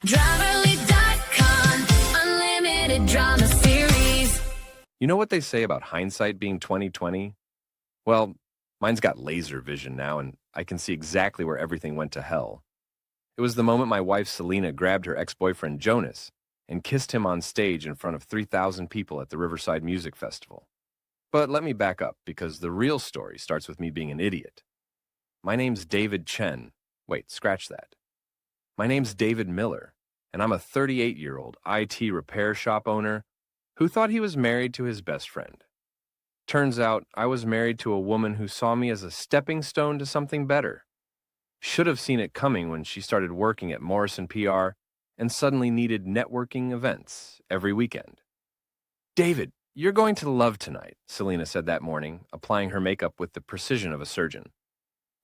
Driverly.com, unlimited drama series. You know what they say about hindsight being 20/20? Well, mine's got laser vision now, and I can see exactly where everything went to hell. It was the moment my wife Selena grabbed her ex-boyfriend Jonas and kissed him on stage in front of 3,000 people at the Riverside Music Festival. But let me back up, because the real story starts with me being an idiot. My name's David Chen. Wait, scratch that. My name's David Miller, and I'm a 38-year-old IT repair shop owner who thought he was married to his best friend. Turns out I was married to a woman who saw me as a stepping stone to something better. Should have seen it coming when she started working at Morrison PR and suddenly needed networking events every weekend. "David, you're going to love tonight," Selena said that morning, applying her makeup with the precision of a surgeon.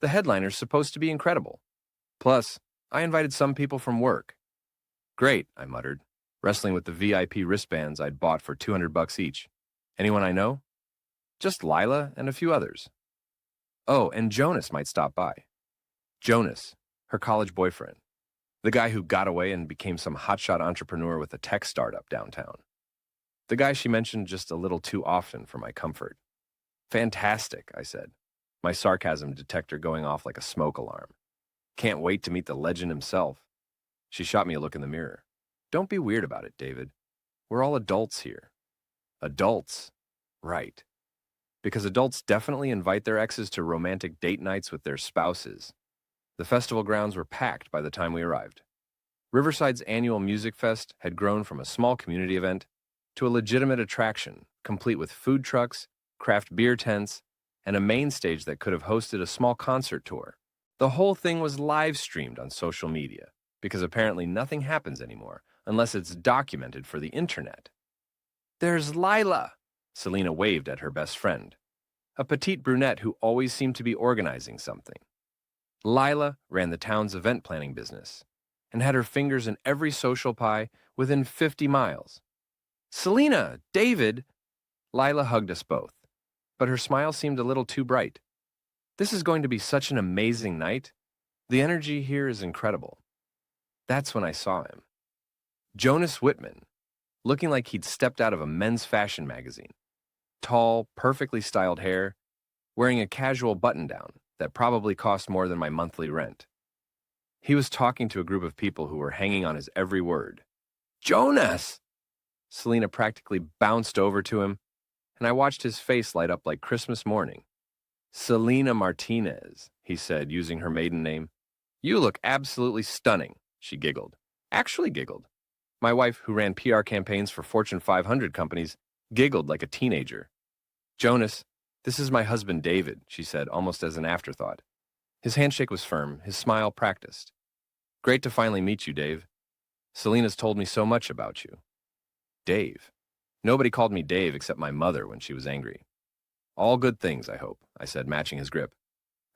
"The headliner's supposed to be incredible. Plus, I invited some people from work." "Great," I muttered, wrestling with the VIP wristbands I'd bought for $200 each. "Anyone I know?" "Just Lila and a few others." "Oh, and Jonas might stop by." Jonas, her college boyfriend. The guy who got away and became some hotshot entrepreneur with a tech startup downtown. The guy she mentioned just a little too often for my comfort. "Fantastic," I said, my sarcasm detector going off like a smoke alarm. "Can't wait to meet the legend himself." She shot me a look in the mirror. "Don't be weird about it, David. We're all adults here." Adults? Right. Because adults definitely invite their exes to romantic date nights with their spouses. The festival grounds were packed by the time we arrived. Riverside's annual music fest had grown from a small community event to a legitimate attraction, complete with food trucks, craft beer tents, and a main stage that could have hosted a small concert tour. The whole thing was live-streamed on social media, because apparently nothing happens anymore unless it's documented for the internet. "There's Lila," Selena waved at her best friend, a petite brunette who always seemed to be organizing something. Lila ran the town's event planning business and had her fingers in every social pie within 50 miles. "Selena, David!" Lila hugged us both, but her smile seemed a little too bright. "This is going to be such an amazing night. The energy here is incredible." That's when I saw him. Jonas Whitman, looking like he'd stepped out of a men's fashion magazine. Tall, perfectly styled hair, wearing a casual button-down that probably cost more than my monthly rent. He was talking to a group of people who were hanging on his every word. "Jonas!" Selena practically bounced over to him, and I watched his face light up like Christmas morning. "Selena Martinez," he said, using her maiden name. "You look absolutely stunning," she giggled. Actually giggled. My wife, who ran PR campaigns for Fortune 500 companies, giggled like a teenager. "Jonas, this is my husband David," she said, almost as an afterthought. His handshake was firm, his smile practiced. "Great to finally meet you, Dave. Selena's told me so much about you." Dave. Nobody called me Dave except my mother when she was angry. "All good things, I hope," I said, matching his grip.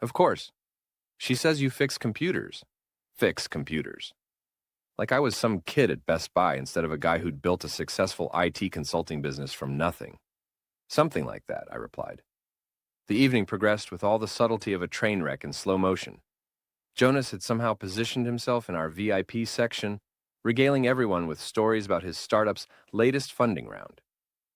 "Of course. She says you fix computers." Fix computers. Like I was some kid at Best Buy instead of a guy who'd built a successful IT consulting business from nothing. "Something like that," I replied. The evening progressed with all the subtlety of a train wreck in slow motion. Jonas had somehow positioned himself in our VIP section, regaling everyone with stories about his startup's latest funding round.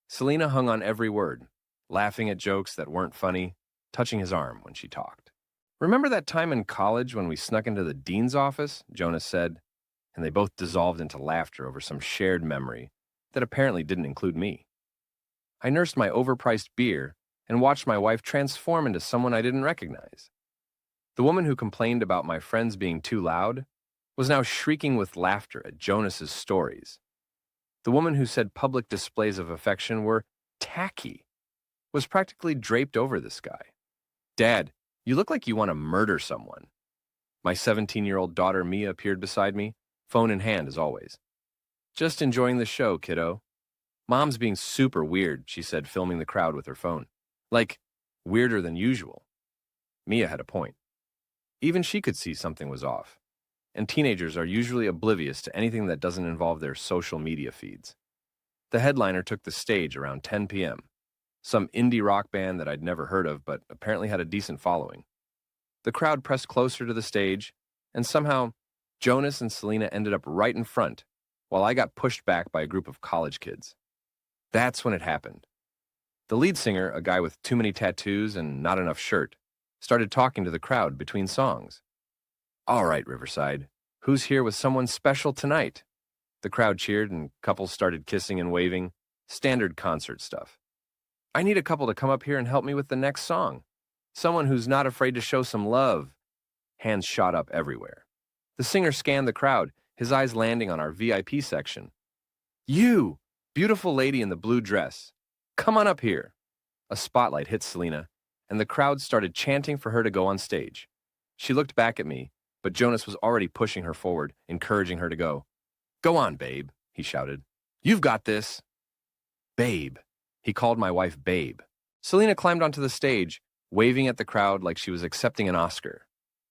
Selena hung on every word, laughing at jokes that weren't funny, touching his arm when she talked. "Remember that time in college when we snuck into the dean's office?" Jonas said, and they both dissolved into laughter over some shared memory that apparently didn't include me. I nursed my overpriced beer and watched my wife transform into someone I didn't recognize. The woman who complained about my friends being too loud was now shrieking with laughter at Jonas's stories. The woman who said public displays of affection were tacky was practically draped over this guy. "Dad, you look like you want to murder someone." My 17-year-old daughter Mia appeared beside me, phone in hand as always. "Just enjoying the show, kiddo." "Mom's being super weird," she said, filming the crowd with her phone. Like, weirder than usual. Mia had a point. Even she could see something was off, and teenagers are usually oblivious to anything that doesn't involve their social media feeds. The headliner took the stage around 10 p.m., some indie rock band that I'd never heard of but apparently had a decent following. The crowd pressed closer to the stage, and somehow Jonas and Selena ended up right in front, while I got pushed back by a group of college kids. That's when it happened. The lead singer, a guy with too many tattoos and not enough shirt, started talking to the crowd between songs. "All right, Riverside, who's here with someone special tonight?" The crowd cheered and couples started kissing and waving, standard concert stuff. "I need a couple to come up here and help me with the next song. Someone who's not afraid to show some love." Hands shot up everywhere. The singer scanned the crowd, his eyes landing on our VIP section. "You, beautiful lady in the blue dress. Come on up here." A spotlight hit Selena, and the crowd started chanting for her to go on stage. She looked back at me, but Jonas was already pushing her forward, encouraging her to go. "Go on, babe," he shouted. "You've got this." Babe. He called my wife Babe. Selena climbed onto the stage, waving at the crowd like she was accepting an Oscar.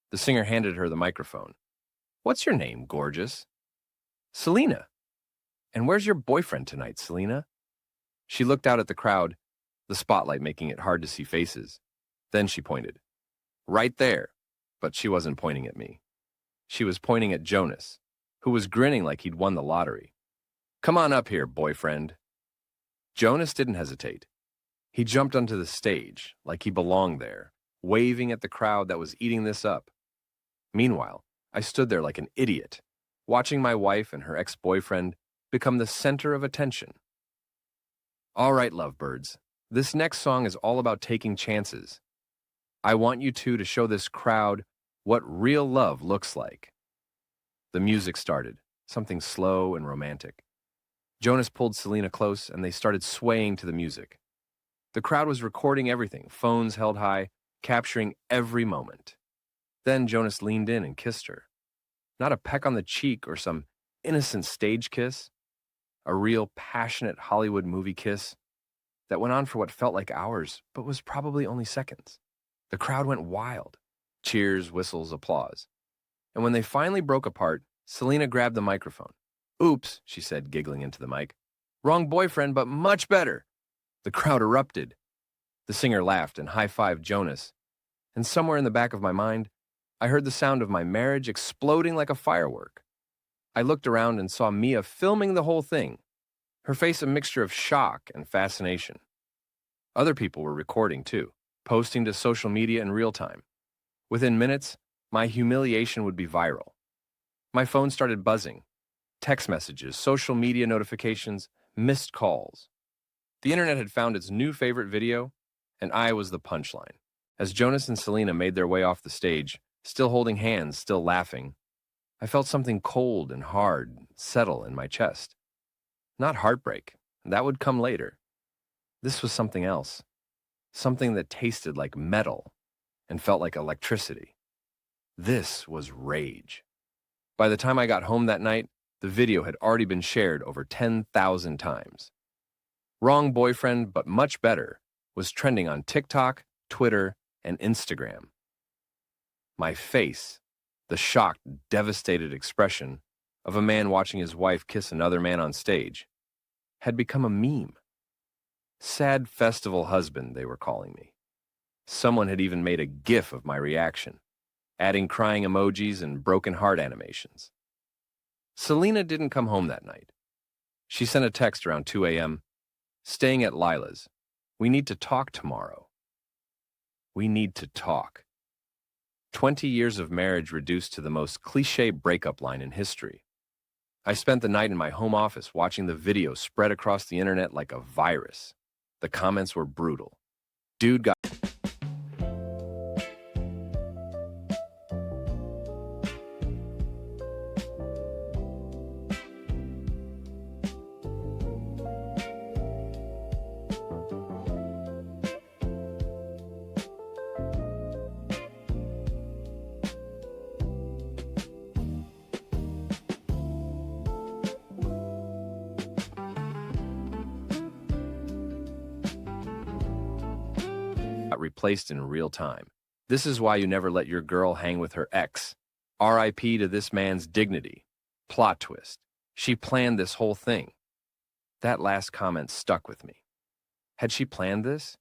The singer handed her the microphone. "What's your name, gorgeous?" "Selena." "And where's your boyfriend tonight, Selena?" She looked out at the crowd, the spotlight making it hard to see faces. Then she pointed. "Right there." But she wasn't pointing at me. She was pointing at Jonas, who was grinning like he'd won the lottery. "Come on up here, boyfriend." Jonas didn't hesitate. He jumped onto the stage like he belonged there, waving at the crowd that was eating this up. Meanwhile, I stood there like an idiot, watching my wife and her ex-boyfriend become the center of attention. All right, lovebirds, this next song is all about taking chances. I want you two to show this crowd what real love looks like. The music started, something slow and romantic. Jonas pulled Selena close, and they started swaying to the music. The crowd was recording everything, phones held high, capturing every moment. Then Jonas leaned in and kissed her. Not a peck on the cheek or some innocent stage kiss. A real passionate Hollywood movie kiss that went on for what felt like hours, but was probably only seconds. The crowd went wild. Cheers, whistles, applause. And when they finally broke apart, Selena grabbed the microphone. "Oops," she said, giggling into the mic. "Wrong boyfriend, but much better." The crowd erupted. The singer laughed and high-fived Jonas. And somewhere in the back of my mind, I heard the sound of my marriage exploding like a firework. I looked around and saw Mia filming the whole thing, her face a mixture of shock and fascination. Other people were recording too, posting to social media in real time. Within minutes, my humiliation would be viral. My phone started buzzing. Text messages, social media notifications, missed calls. The internet had found its new favorite video, and I was the punchline. As Jonas and Selena made their way off the stage, still holding hands, still laughing, I felt something cold and hard settle in my chest. Not heartbreak, that would come later. This was something else, something that tasted like metal and felt like electricity. This was rage. By the time I got home that night, the video had already been shared over 10,000 times. Wrong boyfriend, but much better, was trending on TikTok, Twitter, and Instagram. My face, the shocked, devastated expression of a man watching his wife kiss another man on stage, had become a meme. Sad festival husband, they were calling me. Someone had even made a GIF of my reaction, adding crying emojis and broken heart animations. Selena didn't come home that night. She sent a text around 2 a.m., "Staying at Lila's. We need to talk tomorrow." We need to talk. 20 years of marriage reduced to the most cliché breakup line in history. I spent the night in my home office watching the video spread across the internet like a virus. The comments were brutal. Dude got replaced in real time. This is why you never let your girl hang with her ex. RIP to this man's dignity. Plot twist. She planned this whole thing. That last comment stuck with me. Had she planned this?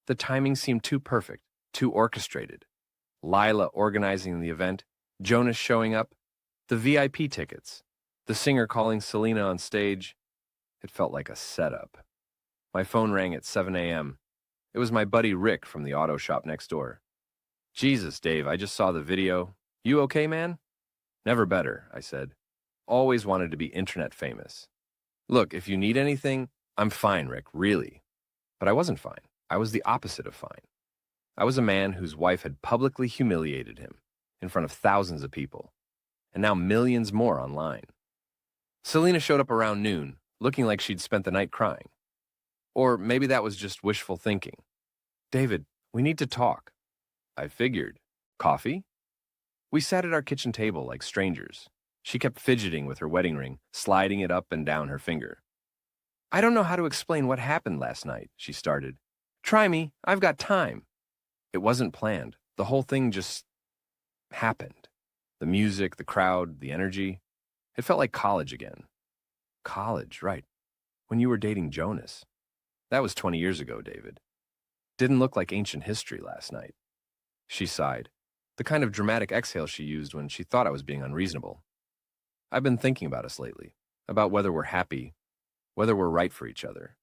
The timing seemed too perfect, too orchestrated. Lila organizing the event, Jonas showing up, The VIP tickets, the singer calling Selena on stage. It felt like a setup. My phone rang at 7 a.m. It was my buddy Rick from the auto shop next door. Jesus, Dave, I just saw the video. You okay, man? Never better, I said. Always wanted to be internet famous. Look, if you need anything, I'm fine, Rick, really. But I wasn't fine. I was the opposite of fine. I was a man whose wife had publicly humiliated him in front of thousands of people, and now millions more online. Selena showed up around noon, looking like she'd spent the night crying. Or maybe that was just wishful thinking. David, we need to talk. I figured. Coffee? We sat at our kitchen table like strangers. She kept fidgeting with her wedding ring, sliding it up and down her finger. I don't know how to explain what happened last night, she started. Try me, I've got time. It wasn't planned. The whole thing just happened. The music, the crowd, the energy. It felt like college again. College, right. When you were dating Jonas. That was 20 years ago, David. Didn't look like ancient history last night. She sighed, the kind of dramatic exhale she used when she thought I was being unreasonable. I've been thinking about us lately, about whether we're happy, whether we're right for each other.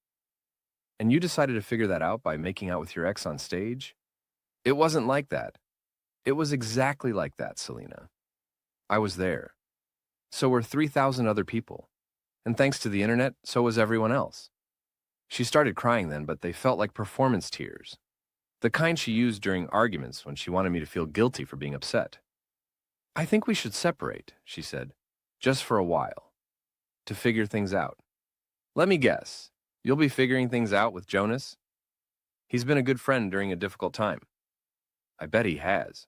And you decided to figure that out by making out with your ex on stage? It wasn't like that. It was exactly like that, Selena. I was there. So were 3,000 other people. And thanks to the internet, so was everyone else. She started crying then, but they felt like performance tears. The kind she used during arguments when she wanted me to feel guilty for being upset. I think we should separate, she said, just for a while, to figure things out. Let me guess, you'll be figuring things out with Jonas? He's been a good friend during a difficult time. I bet he has.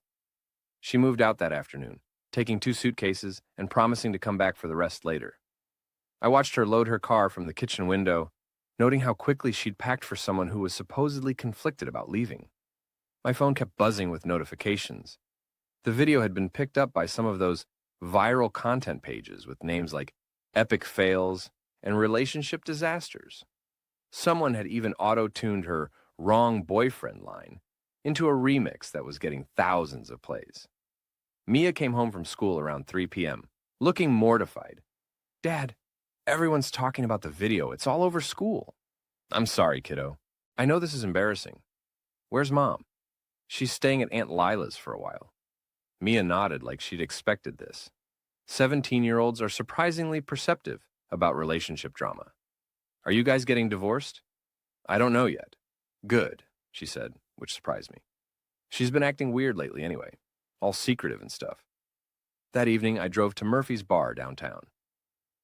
She moved out that afternoon, taking 2 suitcases and promising to come back for the rest later. I watched her load her car from the kitchen window, noting how quickly she'd packed for someone who was supposedly conflicted about leaving. My phone kept buzzing with notifications. The video had been picked up by some of those viral content pages with names like Epic Fails and Relationship Disasters. Someone had even auto-tuned her wrong boyfriend line into a remix that was getting thousands of plays. Mia came home from school around 3 p.m., looking mortified. Dad, everyone's talking about the video. It's all over school. I'm sorry, kiddo. I know this is embarrassing. Where's Mom? She's staying at Aunt Lila's for a while. Mia nodded like she'd expected this. 17-year-olds are surprisingly perceptive about relationship drama. Are you guys getting divorced? I don't know yet. Good, she said, which surprised me. She's been acting weird lately anyway, all secretive and stuff. That evening, I drove to Murphy's bar downtown.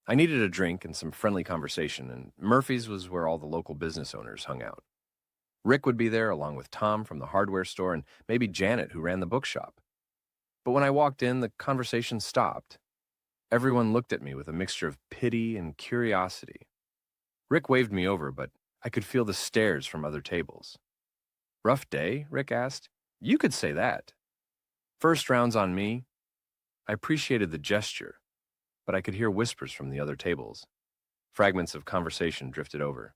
I needed a drink and some friendly conversation, and Murphy's was where all the local business owners hung out. Rick would be there, along with Tom from the hardware store and maybe Janet, who ran the bookshop. But when I walked in, the conversation stopped. Everyone looked at me with a mixture of pity and curiosity. Rick waved me over, but I could feel the stares from other tables. Rough day? Rick asked. You could say that. First round's on me. I appreciated the gesture, but I could hear whispers from the other tables. Fragments of conversation drifted over.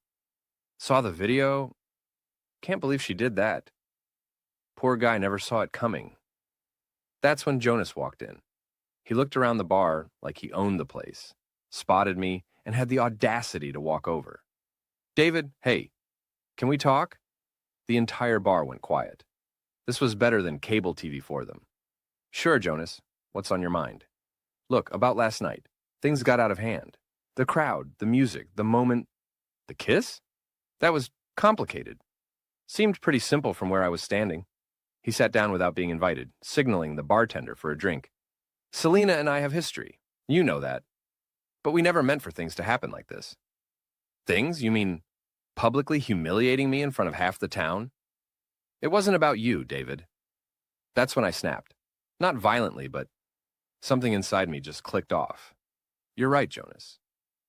Saw the video? Can't believe she did that. Poor guy never saw it coming. That's when Jonas walked in. He looked around the bar like he owned the place, spotted me, and had the audacity to walk over. David, hey, can we talk? The entire bar went quiet. This was better than cable TV for them. Sure, Jonas, what's on your mind? Look, about last night, things got out of hand. The crowd, the music, the moment. The kiss? That was complicated. Seemed pretty simple from where I was standing. He sat down without being invited, signaling the bartender for a drink. Selena and I have history. You know that. But we never meant for things to happen like this. Things? You mean publicly humiliating me in front of half the town? It wasn't about you, David. That's when I snapped. Not violently, but something inside me just clicked off. You're right, Jonas.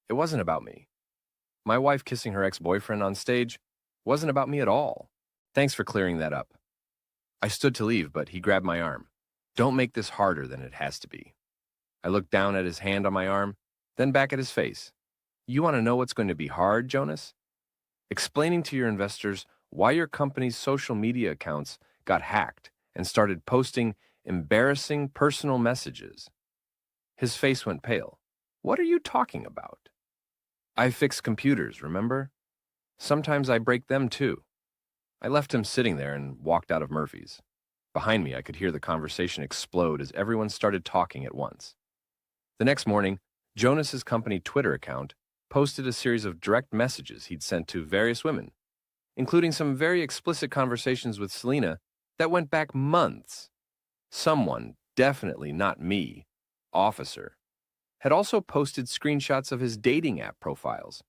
It wasn't about me. My wife kissing her ex-boyfriend on stage wasn't about me at all. Thanks for clearing that up. I stood to leave, but he grabbed my arm. Don't make this harder than it has to be. I looked down at his hand on my arm, then back at his face. You want to know what's going to be hard, Jonas? Explaining to your investors why your company's social media accounts got hacked and started posting embarrassing personal messages. His face went pale. What are you talking about? I fix computers, remember? Sometimes I break them too. I left him sitting there and walked out of Murphy's. Behind me, I could hear the conversation explode as everyone started talking at once. The next morning, Jonas's company Twitter account posted a series of direct messages he'd sent to various women, including some very explicit conversations with Selena that went back months. Someone, definitely not me, Officer, had also posted screenshots of his dating app profiles,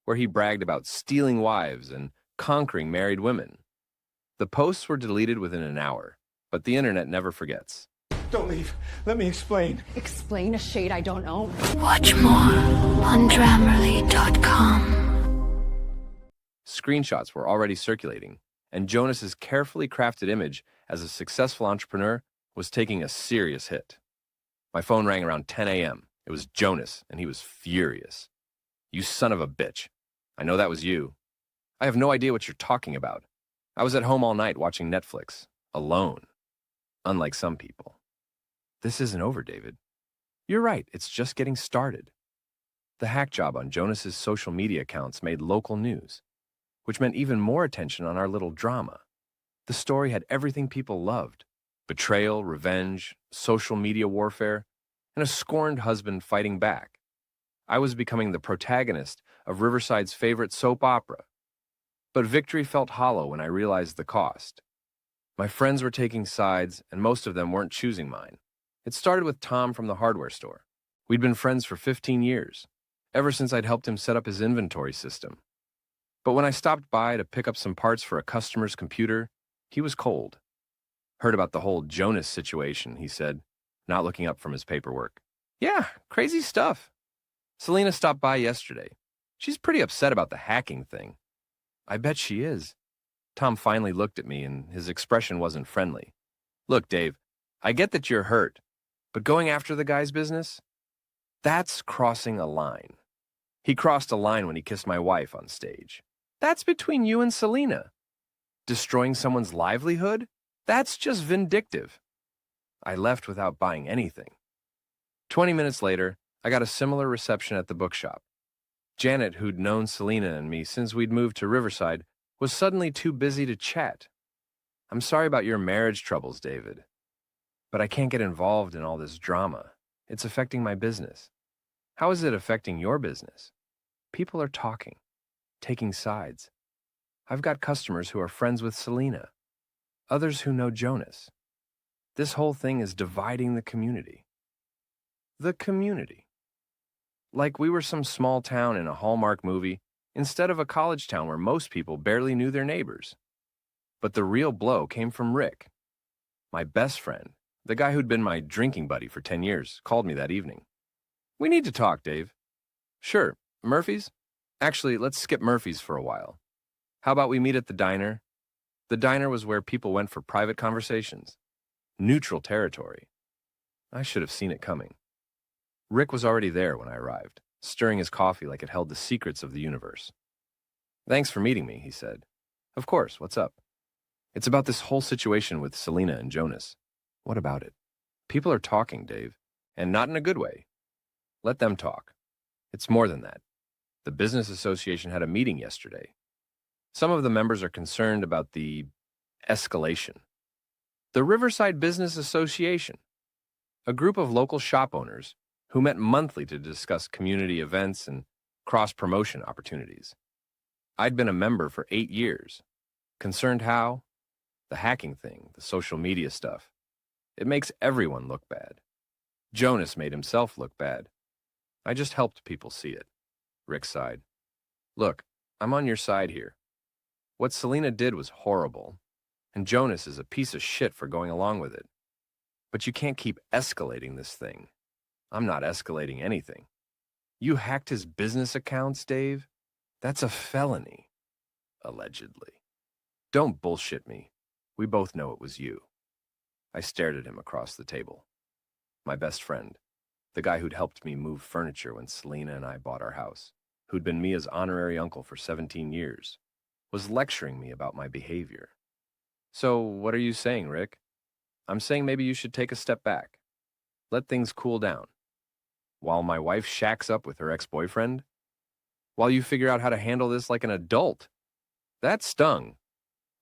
where he bragged about stealing wives and conquering married women. The posts were deleted within an hour, but the internet never forgets. Don't leave. Let me explain. Explain a shade I don't own. Watch more on Grammarly.com. Screenshots were already circulating, and Jonas's carefully crafted image as a successful entrepreneur was taking a serious hit. My phone rang around 10 a.m. It was Jonas, and he was furious. You son of a bitch. I know that was you. I have no idea what you're talking about. I was at home all night watching Netflix, alone. Unlike some people. This isn't over, David. You're right, it's just getting started. The hack job on Jonas's social media accounts made local news, which meant even more attention on our little drama. The story had everything people loved: betrayal, revenge, social media warfare, and a scorned husband fighting back. I was becoming the protagonist of Riverside's favorite soap opera. But victory felt hollow when I realized the cost. My friends were taking sides, and most of them weren't choosing mine. It started with Tom from the hardware store. We'd been friends for 15 years, ever since I'd helped him set up his inventory system. But when I stopped by to pick up some parts for a customer's computer, he was cold. Heard about the whole Jonas situation, he said, not looking up from his paperwork. Yeah, crazy stuff. Selena stopped by yesterday. She's pretty upset about the hacking thing. I bet she is. Tom finally looked at me, and his expression wasn't friendly. Look, Dave, I get that you're hurt, but going after the guy's business? That's crossing a line. He crossed a line when he kissed my wife on stage. That's between you and Selena. Destroying someone's livelihood? That's just vindictive. I left without buying anything. 20 minutes later, I got a similar reception at the bookshop. Janet, who'd known Selena and me since we'd moved to Riverside, was suddenly too busy to chat. I'm sorry about your marriage troubles, David, but I can't get involved in all this drama. It's affecting my business. How is it affecting your business? People are talking, taking sides. I've got customers who are friends with Selena, others who know Jonas. This whole thing is dividing the community. The community. Like we were some small town in a Hallmark movie instead of a college town where most people barely knew their neighbors. But the real blow came from Rick. My best friend, the guy who'd been my drinking buddy for 10 years, called me that evening. We need to talk, Dave. Sure, Murphy's? Actually, let's skip Murphy's for a while. How about we meet at the diner? The diner was where people went for private conversations. Neutral territory. I should have seen it coming. Rick was already there when I arrived, stirring his coffee like it held the secrets of the universe. Thanks for meeting me, he said. Of course, what's up? It's about this whole situation with Selena and Jonas. What about it? People are talking, Dave, and not in a good way. Let them talk. It's more than that. The business association had a meeting yesterday. Some of the members are concerned about the escalation. The Riverside Business Association, a group of local shop owners who met monthly to discuss community events and cross-promotion opportunities. I'd been a member for 8 years. Concerned how? The hacking thing, the social media stuff. It makes everyone look bad. Jonas made himself look bad. I just helped people see it. Rick sighed. Look, I'm on your side here. What Selena did was horrible, and Jonas is a piece of shit for going along with it. But you can't keep escalating this thing. I'm not escalating anything. You hacked his business accounts, Dave? That's a felony. Allegedly. Don't bullshit me. We both know it was you. I stared at him across the table. My best friend, the guy who'd helped me move furniture when Selena and I bought our house, who'd been Mia's honorary uncle for 17 years, was lecturing me about my behavior. So what are you saying, Rick? I'm saying maybe you should take a step back. Let things cool down. while my wife shacks up with her ex-boyfriend? While you figure out how to handle this like an adult. That stung.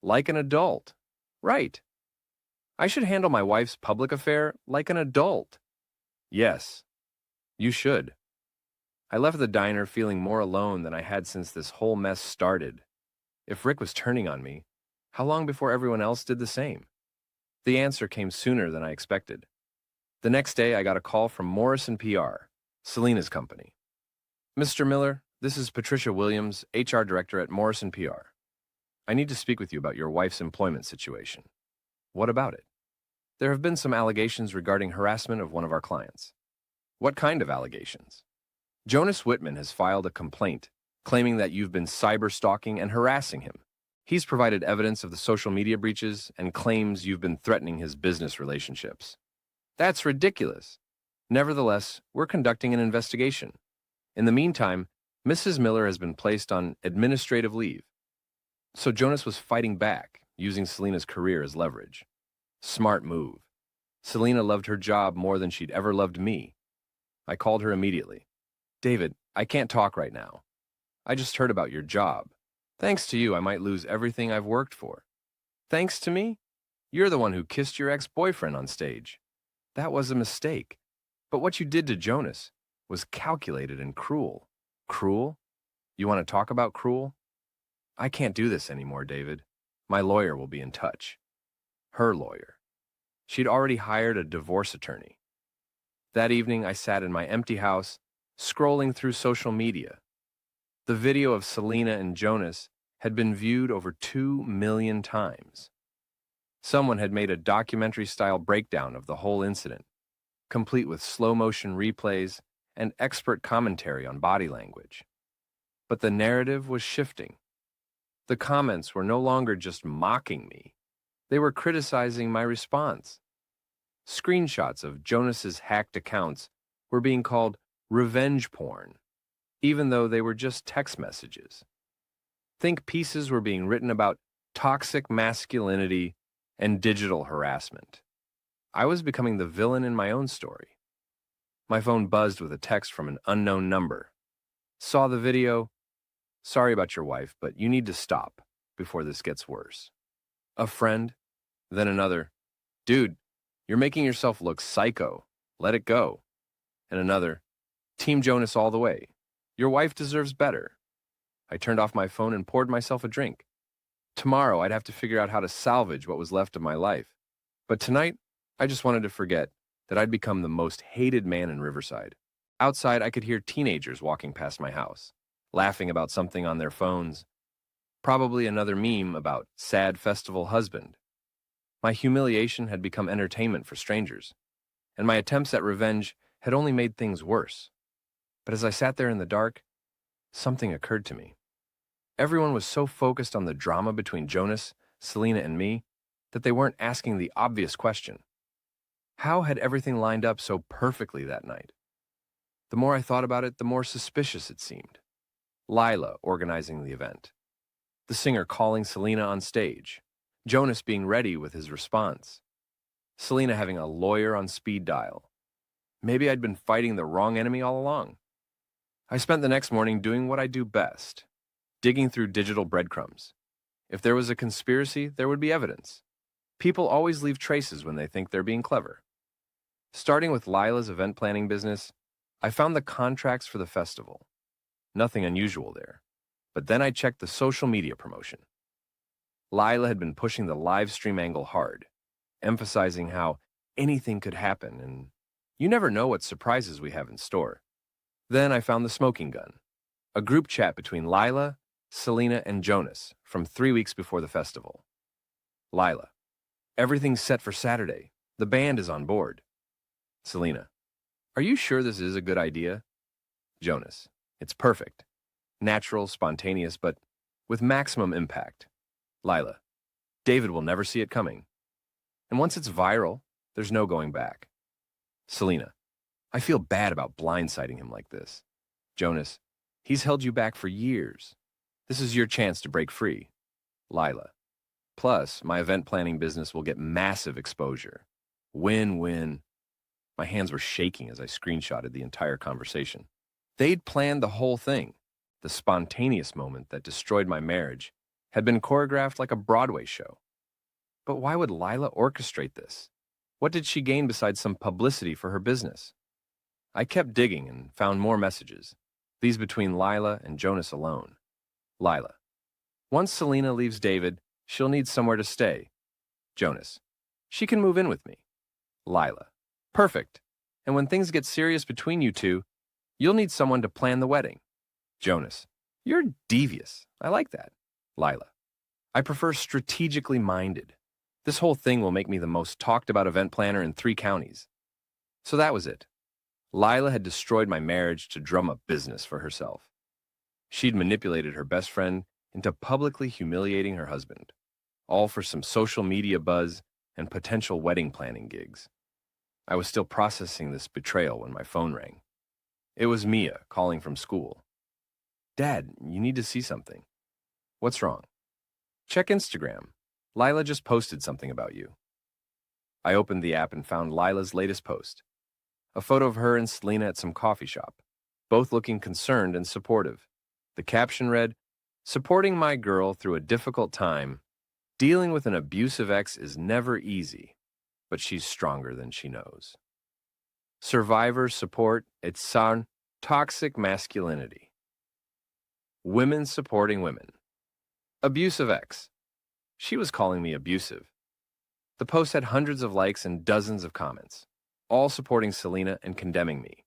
Like an adult. Right. I should handle my wife's public affair like an adult. Yes, you should. I left the diner feeling more alone than I had since this whole mess started. If Rick was turning on me, how long before everyone else did the same? The answer came sooner than I expected. The next day, I got a call from Morrison PR, Selena's company. Mr. Miller, this is Patricia Williams, HR Director at Morrison PR. I need to speak with you about your wife's employment situation. What about it? There have been some allegations regarding harassment of one of our clients. What kind of allegations? Jonas Whitman has filed a complaint claiming that you've been cyber-stalking and harassing him. He's provided evidence of the social media breaches and claims you've been threatening his business relationships. That's ridiculous. Nevertheless, we're conducting an investigation. In the meantime, Mrs. Miller has been placed on administrative leave. So Jonas was fighting back, using Selena's career as leverage. Smart move. Selena loved her job more than she'd ever loved me. I called her immediately. David, I can't talk right now. I just heard about your job. Thanks to you, I might lose everything I've worked for. Thanks to me? You're the one who kissed your ex-boyfriend on stage. That was a mistake. But what you did to Jonas was calculated and cruel. Cruel? You want to talk about cruel? I can't do this anymore, David. My lawyer will be in touch. Her lawyer. She'd already hired a divorce attorney. That evening, I sat in my empty house, scrolling through social media. The video of Selena and Jonas had been viewed over 2 million times. Someone had made a documentary-style breakdown of the whole incident, complete with slow-motion replays and expert commentary on body language. But the narrative was shifting. The comments were no longer just mocking me. They were criticizing my response. Screenshots of Jonas's hacked accounts were being called revenge porn, even though they were just text messages. Think pieces were being written about toxic masculinity and digital harassment. I was becoming the villain in my own story. My phone buzzed with a text from an unknown number. Saw the video. Sorry about your wife, but you need to stop before this gets worse. A friend, then another. Dude, you're making yourself look psycho. Let it go. And another. Team Jonas all the way. Your wife deserves better. I turned off my phone and poured myself a drink. Tomorrow, I'd have to figure out how to salvage what was left of my life. But tonight, I just wanted to forget that I'd become the most hated man in Riverside. Outside, I could hear teenagers walking past my house, laughing about something on their phones. Probably another meme about sad festival husband. My humiliation had become entertainment for strangers, and my attempts at revenge had only made things worse. But as I sat there in the dark, something occurred to me. Everyone was so focused on the drama between Jonas, Selena, and me that they weren't asking the obvious question. How had everything lined up so perfectly that night? The more I thought about it, the more suspicious it seemed. Lila organizing the event. The singer calling Selena on stage. Jonas being ready with his response. Selena having a lawyer on speed dial. Maybe I'd been fighting the wrong enemy all along. I spent the next morning doing what I do best, digging through digital breadcrumbs. If there was a conspiracy, there would be evidence. People always leave traces when they think they're being clever. Starting with Lila's event planning business, I found the contracts for the festival. Nothing unusual there. But then I checked the social media promotion. Lila had been pushing the live stream angle hard, emphasizing how anything could happen and you never know what surprises we have in store. Then I found the smoking gun, a group chat between Lila, Selena, and Jonas from 3 weeks before the festival. Lila, everything's set for Saturday. The band is on board. Selena, are you sure this is a good idea? Jonas, it's perfect. Natural, spontaneous, but with maximum impact. Lila, David will never see it coming. And once it's viral, there's no going back. Selena, I feel bad about blindsiding him like this. Jonas, he's held you back for years. This is your chance to break free. Lila, plus my event planning business will get massive exposure. Win-win. My hands were shaking as I screenshotted the entire conversation. They'd planned the whole thing. The spontaneous moment that destroyed my marriage had been choreographed like a Broadway show. But why would Lila orchestrate this? What did she gain besides some publicity for her business? I kept digging and found more messages, these between Lila and Jonas alone. Lila: once Selena leaves David, she'll need somewhere to stay. Jonas: she can move in with me. Lila: perfect. And when things get serious between you two, you'll need someone to plan the wedding. Jonas: you're devious. I like that. Lila: I prefer strategically minded. This whole thing will make me the most talked about event planner in 3 counties. So that was it. Lila had destroyed my marriage to drum up business for herself. She'd manipulated her best friend into publicly humiliating her husband, all for some social media buzz and potential wedding planning gigs. I was still processing this betrayal when my phone rang. It was Mia calling from school. Dad, you need to see something. What's wrong? Check Instagram. Lila just posted something about you. I opened the app and found Lila's latest post. A photo of her and Selena at some coffee shop, both looking concerned and supportive. The caption read, "Supporting my girl through a difficult time. Dealing with an abusive ex is never easy, but she's stronger than she knows. Survivor support, it's son, toxic masculinity. Women supporting women. Abusive ex." She was calling me abusive. The post had hundreds of likes and dozens of comments, all supporting Selena and condemning me.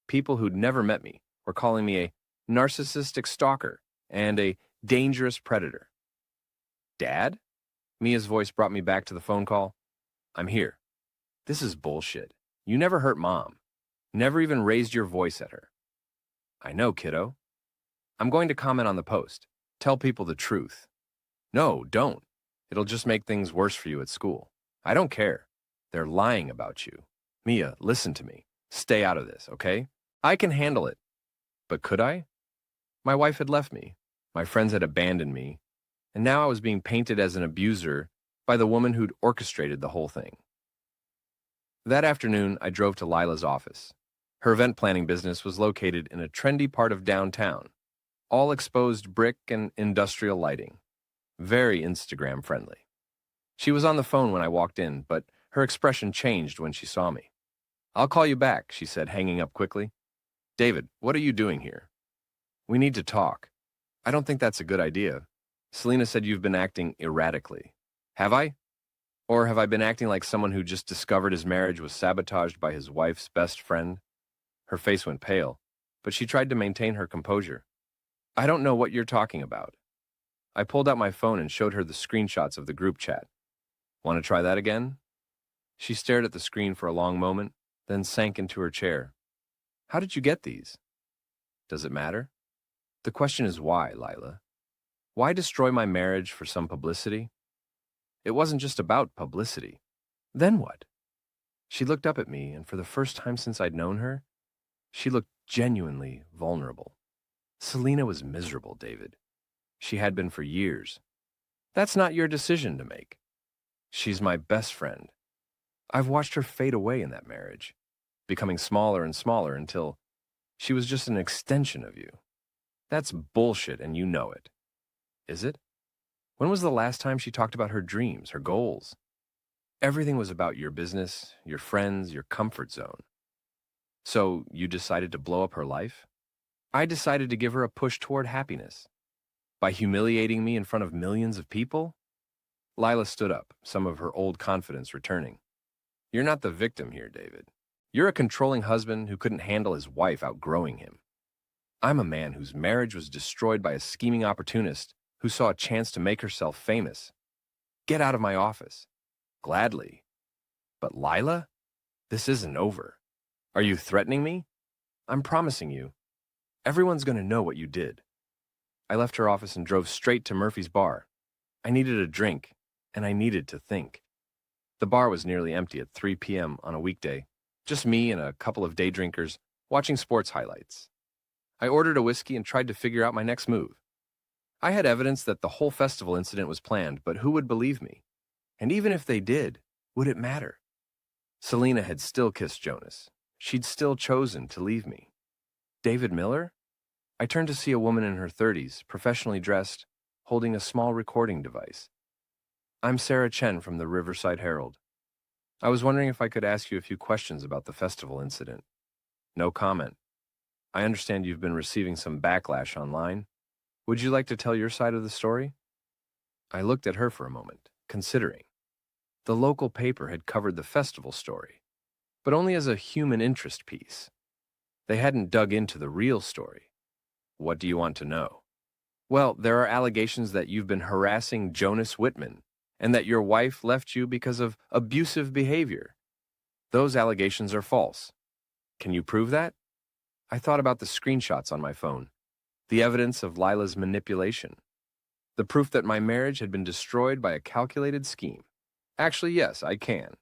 People who'd never met me were calling me a narcissistic stalker and a dangerous predator. Dad? Mia's voice brought me back to the phone call. I'm here. This is bullshit. You never hurt Mom. Never even raised your voice at her. I know, kiddo. I'm going to comment on the post. Tell people the truth. No, don't. It'll just make things worse for you at school. I don't care. They're lying about you. Mia, listen to me. Stay out of this, okay? I can handle it. But could I? My wife had left me. My friends had abandoned me. And now I was being painted as an abuser by the woman who'd orchestrated the whole thing. That afternoon, I drove to Lila's office. Her event planning business was located in a trendy part of downtown, all exposed brick and industrial lighting. Very Instagram friendly. She was on the phone when I walked in, but her expression changed when she saw me. I'll call you back, she said, hanging up quickly. David, what are you doing here? We need to talk. I don't think that's a good idea. Selena said you've been acting erratically. Have I? Or have I been acting like someone who just discovered his marriage was sabotaged by his wife's best friend? Her face went pale, but she tried to maintain her composure. I don't know what you're talking about. I pulled out my phone and showed her the screenshots of the group chat. Want to try that again? She stared at the screen for a long moment, then sank into her chair. How did you get these? Does it matter? The question is why, Lila? Why destroy my marriage for some publicity? It wasn't just about publicity. Then what? She looked up at me, and for the first time since I'd known her, she looked genuinely vulnerable. Selena was miserable, David. She had been for years. That's not your decision to make. She's my best friend. I've watched her fade away in that marriage, becoming smaller and smaller until she was just an extension of you. That's bullshit, and you know it. Is it? When was the last time she talked about her dreams, her goals? Everything was about your business, your friends, your comfort zone. So you decided to blow up her life? I decided to give her a push toward happiness. By humiliating me in front of millions of people? Lila stood up, some of her old confidence returning. You're not the victim here, David. You're a controlling husband who couldn't handle his wife outgrowing him. I'm a man whose marriage was destroyed by a scheming opportunist who saw a chance to make herself famous. Get out of my office. Gladly. But Lila? This isn't over. Are you threatening me? I'm promising you. Everyone's going to know what you did. I left her office and drove straight to Murphy's bar. I needed a drink, and I needed to think. The bar was nearly empty at 3 p.m. on a weekday, just me and a couple of day drinkers watching sports highlights. I ordered a whiskey and tried to figure out my next move. I had evidence that the whole festival incident was planned, but who would believe me? And even if they did, would it matter? Selena had still kissed Jonas. She'd still chosen to leave me. David Miller? I turned to see a woman in her 30s, professionally dressed, holding a small recording device. I'm Sarah Chen from the Riverside Herald. I was wondering if I could ask you a few questions about the festival incident. No comment. I understand you've been receiving some backlash online. Would you like to tell your side of the story? I looked at her for a moment, considering. The local paper had covered the festival story, but only as a human interest piece. They hadn't dug into the real story. What do you want to know? Well, there are allegations that you've been harassing Jonas Whitman and that your wife left you because of abusive behavior. Those allegations are false. Can you prove that? I thought about the screenshots on my phone, the evidence of Lila's manipulation, the proof that my marriage had been destroyed by a calculated scheme. Actually, yes, I can.